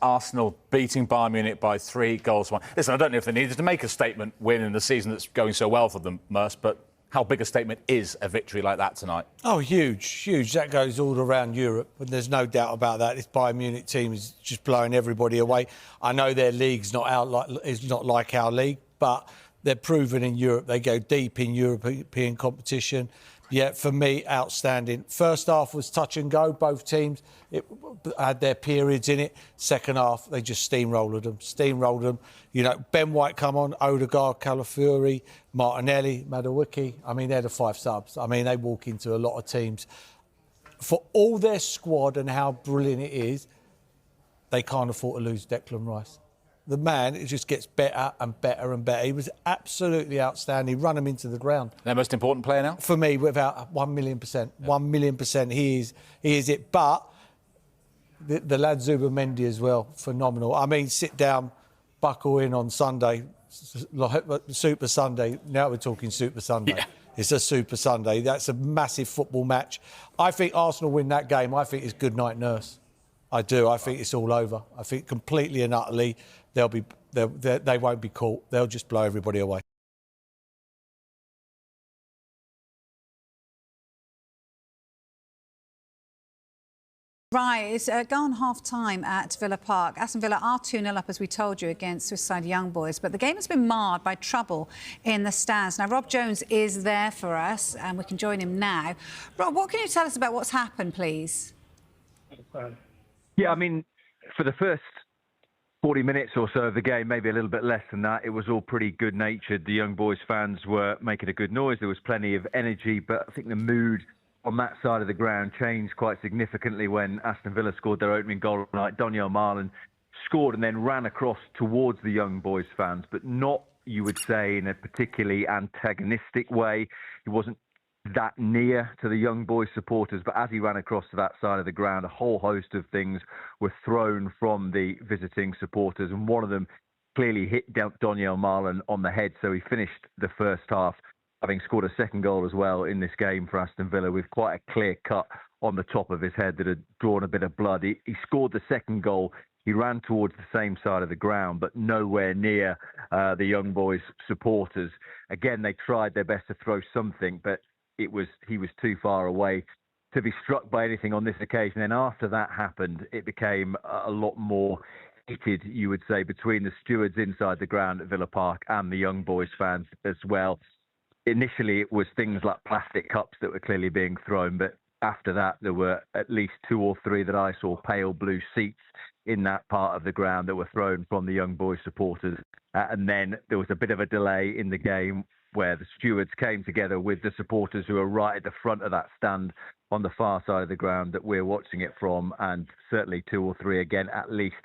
Arsenal beating Bayern Munich by 3 goals to 1. Listen, I don't know if they needed to make a statement win in the season that's going so well for them, Merce, but how big a statement is a victory like that tonight? Oh, huge, huge. That goes all around Europe, and there's no doubt about that. This Bayern Munich team is just blowing everybody away. I know their league's not like our league, but they're proven in Europe. They go deep in European competition. Yeah, for me, outstanding. First half was touch and go, both teams. It had their periods in it. Second half, they just steamrolled them. You know, Ben White come on, Odegaard, Calafiori, Martinelli, Madueke. I mean, they're the 5 subs. I mean, they walk into a lot of teams. For all their squad and how brilliant it is, they can't afford to lose Declan Rice. The man, it just gets better and better and better. He was absolutely outstanding. Run him into the ground. Their most important player now? For me, without 1,000,000%. Yeah. 1,000,000%. He is it. But the lad Zubimendi as well, phenomenal. I mean, sit down, buckle in on Sunday, Super Sunday. Now we're talking Super Sunday. Yeah. It's a Super Sunday. That's a massive football match. I think Arsenal win that game. I think it's good night, nurse. I do. I think it's all over. I think completely and utterly they won't be caught. They'll just blow everybody away. Right, it's gone half-time at Villa Park. Aston Villa are 2-0 up, as we told you, against Swiss side Young Boys. But the game has been marred by trouble in the stands. Now, Rob Jones is there for us, and we can join him now. Rob, what can you tell us about what's happened, please? Yeah, I mean, for the first 40 minutes or so of the game, maybe a little bit less than that, it was all pretty good-natured. The Young Boys fans were making a good noise. There was plenty of energy, but I think the mood on that side of the ground changed quite significantly when Aston Villa scored their opening goal tonight. Daniel Marlon scored and then ran across towards the Young Boys fans, but not, you would say, in a particularly antagonistic way. He wasn't that near to the Young Boys supporters, but as he ran across to that side of the ground, a whole host of things were thrown from the visiting supporters, and one of them clearly hit Daniel Marlon on the head, so he finished the first half having scored a second goal as well in this game for Aston Villa with quite a clear cut on the top of his head that had drawn a bit of blood. He scored the second goal. He ran towards the same side of the ground, but nowhere near the Young Boys supporters. Again, they tried their best to throw something, but he was too far away to be struck by anything on this occasion. And after that happened, it became a lot more heated, you would say, between the stewards inside the ground at Villa Park and the Young Boys fans as well. Initially, it was things like plastic cups that were clearly being thrown, but after that, there were at least 2 or 3 that I saw pale blue seats in that part of the ground that were thrown from the Young Boys supporters. And then there was a bit of a delay in the game where the stewards came together with the supporters who were right at the front of that stand on the far side of the ground that we're watching it from, and certainly 2 or 3 again, at least,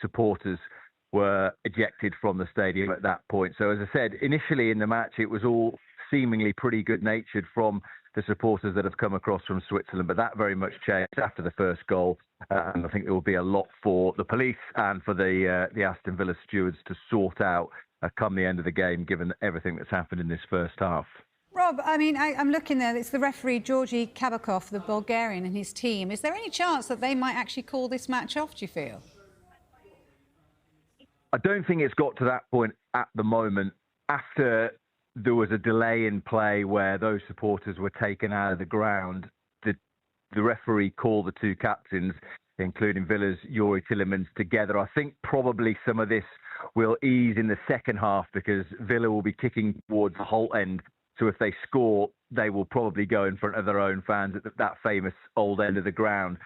supporters were ejected from the stadium at that point. So as I said, initially in the match, it was all seemingly pretty good-natured from the supporters that have come across from Switzerland, but that very much changed after the first goal, and I think there will be a lot for the police and for the Aston Villa stewards to sort out come the end of the game, given everything that's happened in this first half. Rob, I mean, I'm looking there. It's the referee, Georgi Kabakov, the Bulgarian, and his team. Is there any chance that they might actually call this match off, do you feel? I don't think it's got to that point at the moment. After there was a delay in play where those supporters were taken out of the ground, the referee called the 2 captains, including Villa's Yuri Tillemans, together. I think probably some of this will ease in the second half because Villa will be kicking towards the Holt end. So if they score, they will probably go in front of their own fans at that famous old end of the ground.